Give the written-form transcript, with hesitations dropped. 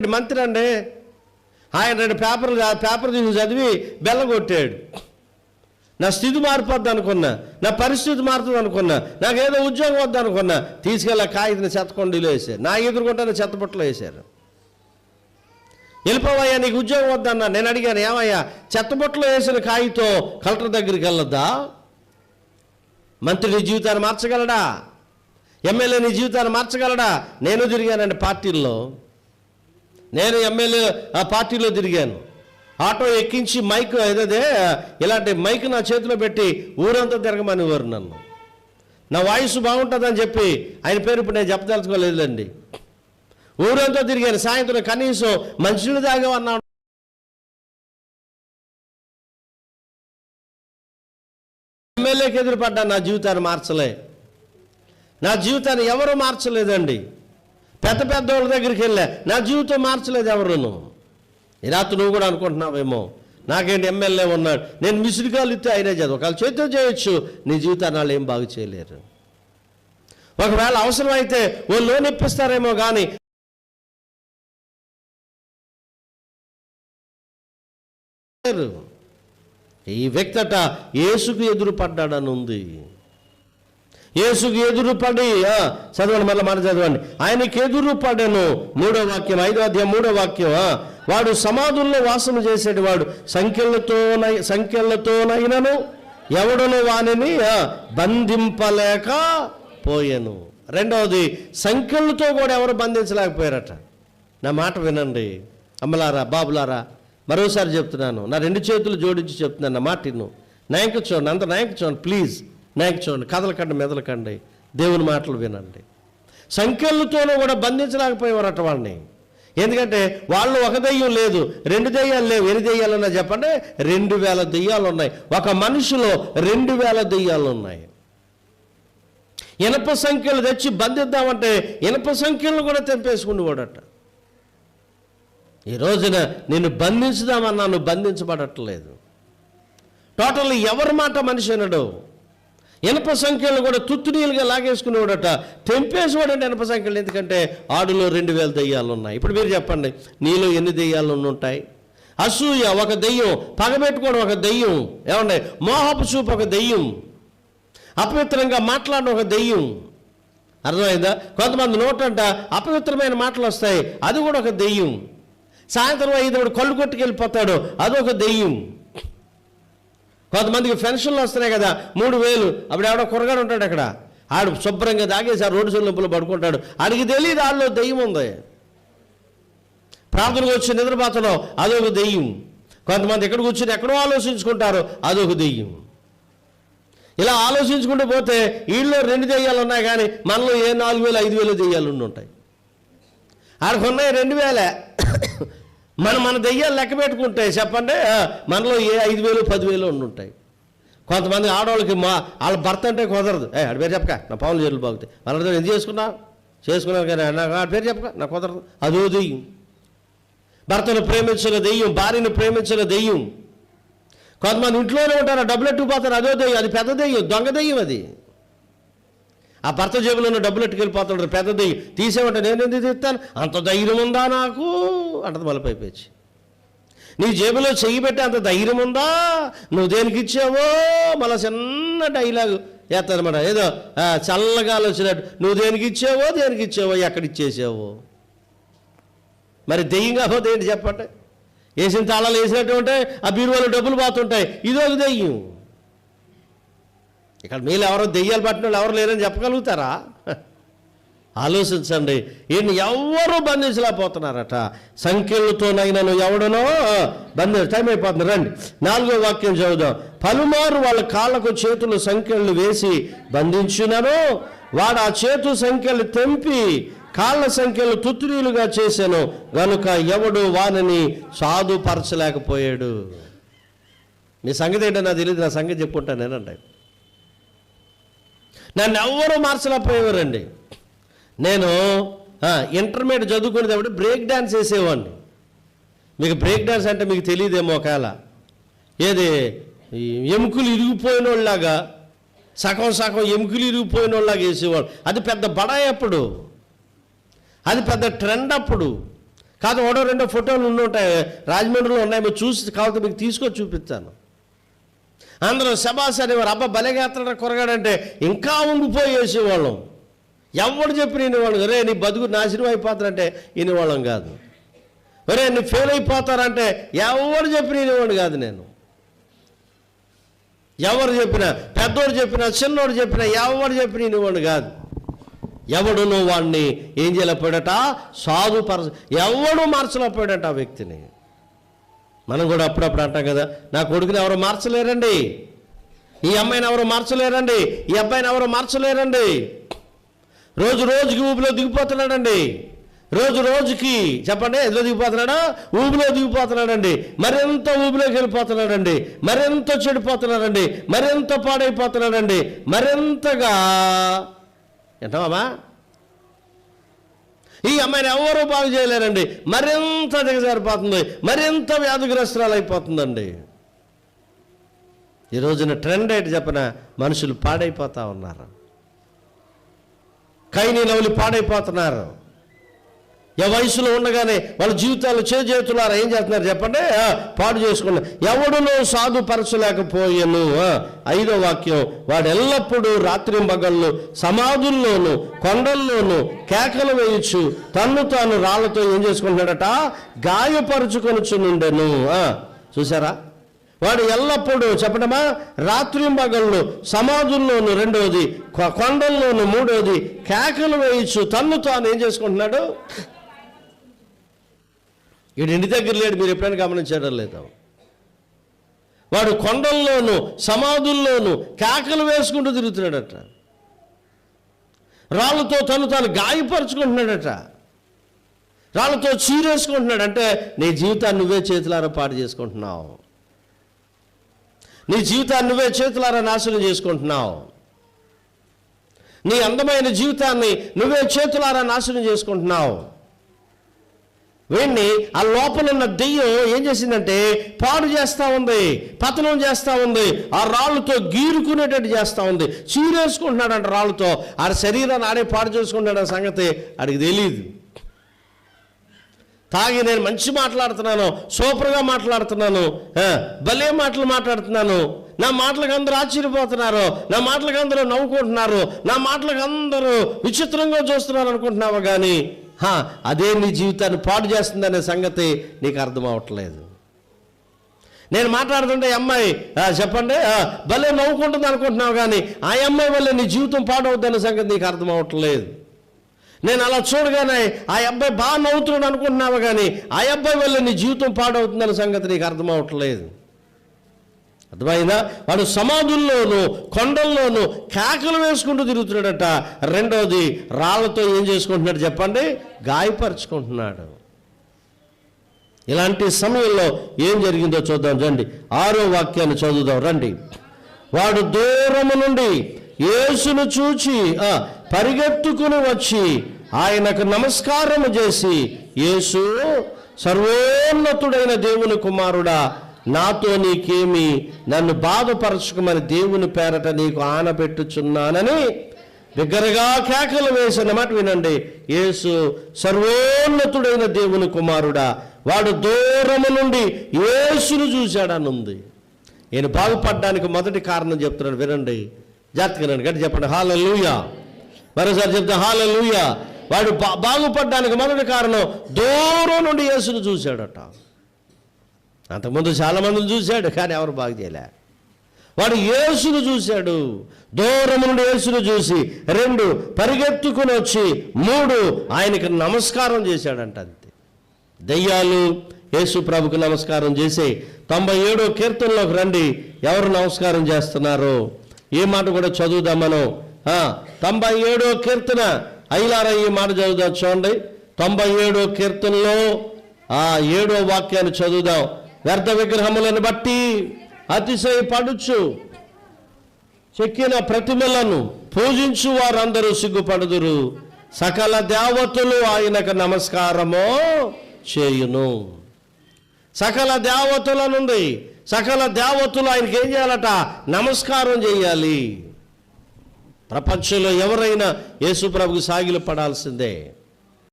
మంత్రి అండి, ఆయన 2 పేపర్ తీసి చదివి బెల్లగొట్టాడు. నా స్థితి మారిపోద్ది అనుకున్నా, నా పరిస్థితి మారుతుంది అనుకున్నా, నాకేదో ఉద్యోగం వద్దు అనుకున్నా, తీసుకెళ్ళి కాగితం చెత్తకొండీలో వేశారు. నా ఎదురుకుంటానే చెత్తబుట్టలో వేశారు. వెళ్ళిపోవయ్యా, నీకు ఉద్యోగం వద్దన్నా. నేను అడిగాను, ఏమయ్యా చెత్తబుట్టలో వేసిన కాగితం కలెక్టర్ దగ్గరికి వెళ్ళొద్దా? మంత్రి నీ జీవితాన్ని మార్చగలడా? ఎమ్మెల్యే నీ జీవితాన్ని మార్చగలడా? నేను తిరిగానండి పార్టీల్లో, నేను ఎమ్మెల్యే ఆ పార్టీలో తిరిగాను. ఆటో ఎక్కించి మైక్ ఏదైతే ఇలాంటి మైక్ నా చేతిలో పెట్టి ఊరంతా తిరగమనేవారు నన్ను. నా వాయిస్ బాగుంటుందని చెప్పి, ఆయన పేరు ఇప్పుడు నేను చెప్పదలుచుకోలేదులేండి, ఊరంతా తిరిగాను. సాయంత్రం కనీసం మంచినీళ్ళు తాగేవన్నాడు. ఎమ్మెల్యేకి ఎదురుపడ్డాను, నా జీవితాన్ని మార్చలే. నా జీవితాన్ని ఎవరు మార్చలేదండి. పెద్ద వాళ్ళ దగ్గరికి వెళ్ళా, నా జీవితం మార్చలేదు ఎవరును. ఈ రాత్రి నువ్వు కూడా అనుకుంటున్నావేమో, నాకేంటి ఎమ్మెల్యే ఉన్నాడు, నేను మిస్డ్ కాల్ ఇస్తే అయినా చదువు, ఒకవేళ చేతితో చేయొచ్చు, నీ జీవితాన్ని వాళ్ళు ఏం బాగు చేయలేరు. ఒకవేళ అవసరమైతే ఓ లోన్ ఇప్పిస్తారేమో కానీ ఈ వ్యక్తి అట యేసుకు ఎదురు పడ్డాడని ఉంది. యేసుకు ఎదురు పడి చదవండి, మళ్ళీ మన చదవండి. ఆయనకి ఎదురు పడను. 3వ వాక్యం, 5వ అధ్యాయం 3వ వాక్యం. వాడు సమాధుల్లో వాసన చేసేటివాడు, సంఖ్యలతోనైనను ఎవడను వానిని బంధింపలేక పోయెను. రెండవది, సంఖ్యలతో కూడా ఎవరు బంధించలేకపోయారట. నా మాట వినండి అమ్మలారా, బాబులారా, మరోసారి చెప్తున్నాను, నా 2 చేతులు జోడించి చెప్తున్నాను, నా మాట విను. నాయకు చూడండి, అంత నాయకు చూడండి ప్లీజ్, నాయకు చూడండి, కదలకండి మెదలకండి, దేవుని మాటలు వినండి. సంఖ్యలతోనూ కూడా బంధించలేకపోయేవారట వాళ్ళని. ఎందుకంటే వాళ్ళు ఒక దెయ్యం లేదు, 2 దెయ్యాలు లేవు. ఎన్ని దెయ్యాలున్నా చెప్పండి? 2000 దెయ్యాలు ఉన్నాయి. ఒక మనిషిలో 2000 దెయ్యాలు ఉన్నాయి. ఇనప సంఖ్యలు తెచ్చి బంధిద్దామంటే ఇనప సంఖ్యలను కూడా తెంపేసుకునేవాడట. ఈ రోజున నిన్ను బంధించుదామన్నా నువ్వు బంధించబడట్లేదు. టోటల్ ఎవరి మాట మనిషి అనడు. ఇనప సంఖ్యలు కూడా తుత్తునీలుగా లాగేసుకునేవాడట, తెంపేసేవాడంటే ఇనప సంఖ్యలు. ఎందుకంటే ఆడులో 2000 దెయ్యాలు ఉన్నాయి. ఇప్పుడు మీరు చెప్పండి, నీలో ఎన్ని దెయ్యాలు ఉంటాయి? అసూయ ఒక దెయ్యం, పగబెట్టుకోవడం ఒక దెయ్యం, ఏమండి మోహపు చూపు ఒక దెయ్యం, అపవిత్రంగా మాట్లాడడం ఒక దెయ్యం. అర్థమైందా? కొంతమంది నోటంట అపవిత్రమైన మాటలు వస్తాయి, అది కూడా ఒక దెయ్యం. సాయంత్రం 5 కళ్ళు కొట్టుకెళ్ళిపోతాడు, అదొక దెయ్యం. కొంతమందికి పెన్షన్లు వస్తున్నాయి కదా, 3000. అప్పుడు ఎవడో కుర్రగాడు ఉంటాడు అక్కడ, ఆడు శుభ్రంగా తాగేసి ఆ రోడ్డు చెల్లింపులు పడుకుంటాడు, ఆడికి తెలియదు ఆడిలో దెయ్యం ఉంది. ప్రార్థనకు వచ్చి నిద్రపోతాడో అదొక దెయ్యం. కొంతమంది ఎక్కడ కూర్చొని ఎక్కడో ఆలోచించుకుంటారో అదొక దెయ్యం. ఇలా ఆలోచించుకుంటూ పోతే వీళ్ళలో 2 దెయ్యాలు ఉన్నాయి, కానీ మనలో 4000 5000 దెయ్యాలు ఉంటాయి. ఆడికి ఉన్నాయి 2000. మన దెయ్యాలు లెక్క పెట్టుకుంటే చెప్పండి, మనలో 5000 10,000 ఉంటాయి. కొంతమంది ఆడవాళ్ళకి వాళ్ళ భర్త అంటే కుదరదు. ఆడి పేరు చెప్పక, నా పావులు చేతులు బాగుతాయి, వాళ్ళతో ఎందుకు చేసుకున్నాను కానీ నాకు ఆడి పేరు చెప్పక, నాకు కుదరదు, అదో దెయ్యం. భర్తను ప్రేమించిన దెయ్యం, భార్యను ప్రేమించిన దెయ్యం. కొంతమంది ఇంట్లోనే ఉంటారు, డబ్బులు ఎట్టుకుపోతారు, అదో దెయ్యం. అది పెద్ద దెయ్యం, దొంగ దెయ్యం. అది ఆ భర్త జేబులో ఉన్న డబ్బులు ఎట్టుకెళ్ళిపోతాడు, పెద్ద దెయ్యం. తీసేమంటే నేను ఎందుకు తీస్తాను, అంత ధైర్యం ఉందా నాకు అంటది మలపైపోయి. నీ జేబులో చెయ్యి పెట్టి అంత ధైర్యం ఉందా, నువ్వు దేనికి ఇచ్చావో మళ్ళీ చిన్న డైలాగు వేస్తానమాట, ఏదో చల్లగా వచ్చినట్టు, నువ్వు దేనికి ఇచ్చావో ఎక్కడ ఇచ్చేసావో. మరి దెయ్యం కాకపోతే ఏంటి చెప్పండి? వేసిన తాళాలు వేసినట్టు ఉంటాయి, ఆ బీరువాలో డబ్బులు పోతుంటాయి, ఇదొక దెయ్యం. ఇక్కడ మీరు ఎవరో దెయ్యాలు పట్టిన వాళ్ళు ఎవరు లేరని చెప్పగలుగుతారా? ఆలోచించండి. ఈయన్ని ఎవరు బంధించలేకపోతున్నారట. సంఖ్యలతోనైనాను ఎవడనో టైం అయిపోతుంది, రండి 4వ వాక్యం చదువుదాం. పలుమారు వాళ్ళ కాళ్ళకు చేతులు సంఖ్యలు వేసి బంధించునను వాడు ఆ చేతు సంఖ్యలు తెంపి కాళ్ళ సంఖ్యలు తుత్తునీలుగా చేశాను గనుక ఎవడు వానిని సాధుపరచలేకపోయాడు. మీ సంగతి ఏంటో నాకు తెలియదు, నా సంగతి చెప్పుకుంటాను నేనండి. నన్ను ఎవరు మార్చలేకపోయేవారండి. నేను ఇంటర్మీడియట్ చదువుకునేటప్పుడు బ్రేక్ డ్యాన్స్ వేసేవాడిని. మీకు బ్రేక్ డ్యాన్స్ అంటే మీకు తెలియదేమో, ఒకవేళ ఏది ఎముకలు ఇరిగిపోయిన వాళ్ళలాగా సగం ఎముకలు ఇరిగిపోయిన వాళ్ళలాగా వేసేవాడు. అది పెద్ద బడాయి అప్పుడు, అది పెద్ద ట్రెండ్ అప్పుడు. కాదు ఒకటో రెండో ఫోటోలు ఉంటాయి, రాజమండ్రిలో ఉన్నాయి, మీరు చూసి కావాలంటే మీకు తీసుకొచ్చి చూపిస్తాను. అందరూ శబాస్ అనేవారు, అబ్బా బలెగేస్తాడ కొరగాడంటే ఇంకా ఉండిపోయి వేసేవాళ్ళం. ఎవడు చెప్పి వినేవాళ్ళం, రే నీ బతుకు నాశనం అయిపోతారంటే వినేవాళ్ళం కాదు. ఒరే నీ ఫెయిల్ అయిపోతారంటే ఎవడు చెప్పి వినేవాడు కాదు. నేను ఎవరు చెప్పినా, పెద్దోడు చెప్పినా చిన్నోడు చెప్పినా ఎవడు చెప్పి వినేవాడు కాదు. ఎవడునో వాడిని ఏం చేయలేకపోయాడట, ఎవడు మార్చలేకపోయాడట ఆ వ్యక్తిని. మనం కూడా అప్పుడప్పుడు అంటాం కదా, నా కొడుకుని ఎవరు మార్చలేరండి, ఈ అమ్మాయిని ఎవరు మార్చలేరండి, ఈ అబ్బాయిని ఎవరు మార్చలేరండి. రోజు రోజుకి ఊపిలో దిగిపోతున్నాడండి, రోజు రోజుకి చెప్పండి ఎదులో దిగిపోతున్నాడా, ఊబిలో దిగిపోతున్నాడండి, మరింత ఊబిలోకి వెళ్ళిపోతున్నాడండి, మరింత చెడిపోతున్నాడండి, మరింత పాడైపోతున్నాడండి, మరింతగా ఏంటమ్మా ఈ అమ్మాయిని ఎవరూ బాగు చేయలేరండి, మరింత దిగజారిపోతుంది, మరింత వ్యాధిగ్రస్తురాలు అయిపోతుందండి. ఈ రోజున ట్రెండ్ ఏంటి చెప్పిన, మనుషులు పాడైపోతూ ఉన్నారు, కైనీలవులు పాడైపోతున్నారు. ఏ వయసులో ఉండగానే వాళ్ళ జీవితాలు చేతులారా ఏం చేస్తున్నారు చెప్పండి, పాడు చేసుకున్నారు. ఎవడునో సాధుపరచలేకపోయాను. 5వ వాక్యం, వాడు ఎల్లప్పుడూ రాత్రి మగళ్ళు సమాధుల్లోనూ కొండల్లోనూ కేకలు వేయచ్చు తన్ను తాను రాళ్లతో ఏం చేసుకుంటున్నాడట, గాయపరుచుకొనుచునుండెను. చూసారా, వాడు ఎల్లప్పుడూ చెప్పడమా రాత్రి మగళ్ళు సమాధుల్లోను, 2వది కొండల్లోను, 3వది కేకలు వేయచ్చు తన్ను తాను ఏం చేసుకుంటున్నాడు. వీడు ఇంటి దగ్గర లేడు, మీరు ఎప్పుడైనా గమనించడం లేదా? వాడు కొండల్లోనూ సమాధుల్లోనూ కేకలు వేసుకుంటూ తిరుగుతున్నాడట, రాళ్ళతో తను తాను గాయపరుచుకుంటున్నాడట, రాళ్ళతో చీరేసుకుంటున్నాడు. అంటే నీ జీవితాన్ని నువ్వే చేతులారా పాడు చేసుకుంటున్నావు, నీ జీవితాన్ని నువ్వే చేతులారా నాశనం చేసుకుంటున్నావు, నీ అందమైన జీవితాన్ని నువ్వే చేతులారా నాశనం చేసుకుంటున్నావు. వీడిని ఆ లోపల ఉన్న దెయ్యం ఏం చేసిందంటే పాడు చేస్తూ ఉంది, పతనం చేస్తూ ఉంది, ఆ రాళ్ళతో గీరుకునేటట్టు చేస్తూ ఉంది, చీరేసుకుంటున్నాడంట రాళ్ళతో. ఆ శరీరాన్ని ఆడే పాడు చేసుకుంటున్నాడు, ఆ సంగతి ఆడికి తెలియదు. తాగి నేను మంచి మాట్లాడుతున్నాను, సూపర్గా మాట్లాడుతున్నాను, భలే మాటలు మాట్లాడుతున్నాను, నా మాటలకు అందరూ ఆశ్చర్యపోతున్నారు, నా మాటలకు అందరూ నవ్వుకుంటున్నారు, నా మాటలకు అందరూ విచిత్రంగా చూస్తున్నారు అనుకుంటున్నావా, కానీ అదే నీ జీవితాన్ని పాడు చేస్తుందనే సంగతి నీకు అర్థం అవ్వట్లేదు. నేను మాట్లాడుతుంటే అమ్మాయి చెప్పండి భలే నవ్వుకుంటుంది అనుకుంటున్నావు, కానీ ఆ అమ్మాయి వల్ల నీ జీవితం పాడవుద్దనే సంగతి నీకు అర్థం అవ్వట్లేదు. నేను అలా చూడగానే ఆ అబ్బాయి బాగా నవ్వుతున్నాడు అనుకుంటున్నావు, కానీ ఆ అబ్బాయి వల్ల నీ జీవితం పాడవుతుందనే సంగతి నీకు అర్థం అవ్వట్లేదు. అర్థమైందా? వాడు సమాధుల్లోనూ కొండల్లోనూ కేకలు వేసుకుంటూ తిరుగుతున్నాడట. 2వది రాళ్లతో ఏం చేసుకుంటున్నాడు చెప్పండి, గాయపరుచుకుంటున్నాడు. ఇలాంటి సమయంలో ఏం జరిగిందో చూద్దాం రండి. 6వ వాక్యాన్ని చదువుదాం రండి. వాడు దూరము నుండి యేసును చూచి పరిగెత్తుకుని వచ్చి ఆయనకు నమస్కారము చేసి, యేసు సర్వోన్నతుడైన దేవుని కుమారుడా, నాతో నీకేమి, నన్ను బాధపరచుకోమని దేవుని పేరట నీకు ఆనబెట్టుచున్నానని బిగ్గరగా కేకలు వేసిన మాట వినండి. యేసు సర్వోన్నతుడైన దేవుని కుమారుడా, వాడు దూరము నుండి యేసును చూశాడనుంది. నేను బాగుపడడానికి మొదటి కారణం చెప్తున్నాడు, వినండి జాగ్రత్తగా గట్టి చెప్పండి, హల్లెలూయా. మరోసారి చెప్తా, హల్లెలూయా. వాడు బాగుపడడానికి మొదటి కారణం దూరం నుండి యేసును చూశాడట. అంతకుముందు చాలామందిని చూశాడు, కానీ ఎవరు బాగు చేయలే. వాడు యేసును చూశాడు, దూరం నుండి యేసును చూసి, 2 పరిగెత్తుకుని వచ్చి, 3 ఆయనకి నమస్కారం చేశాడంట. అంతే. దయ్యాలు యేసు ప్రభుకు నమస్కారం చేసి 97వ కీర్తనలోకి రండి. ఎవరు నమస్కారం చేస్తున్నారో ఏ మాట కూడా చదువుదాం మనం. 97వ కీర్తన అయిలారా ఈ మాట చదువుదాం చూడండి. 97వ కీర్తనలో 7వ వాక్యాన్ని చదువుదాం. వ్యర్థ విగ్రహములను బట్టి అతిశయపడుచు చెక్కిన ప్రతిమలను పూజించు వారందరూ సిగ్గుపడుదురు, సకల దేవతలు ఆయనకు నమస్కారము చేయును. సకల దేవతల నుండి సకల దేవతలు ఆయనకి ఏం చేయాలట, నమస్కారం చేయాలి. ప్రపంచంలో ఎవరైనా యేసు ప్రభుకి సాగిలు పడాల్సిందే.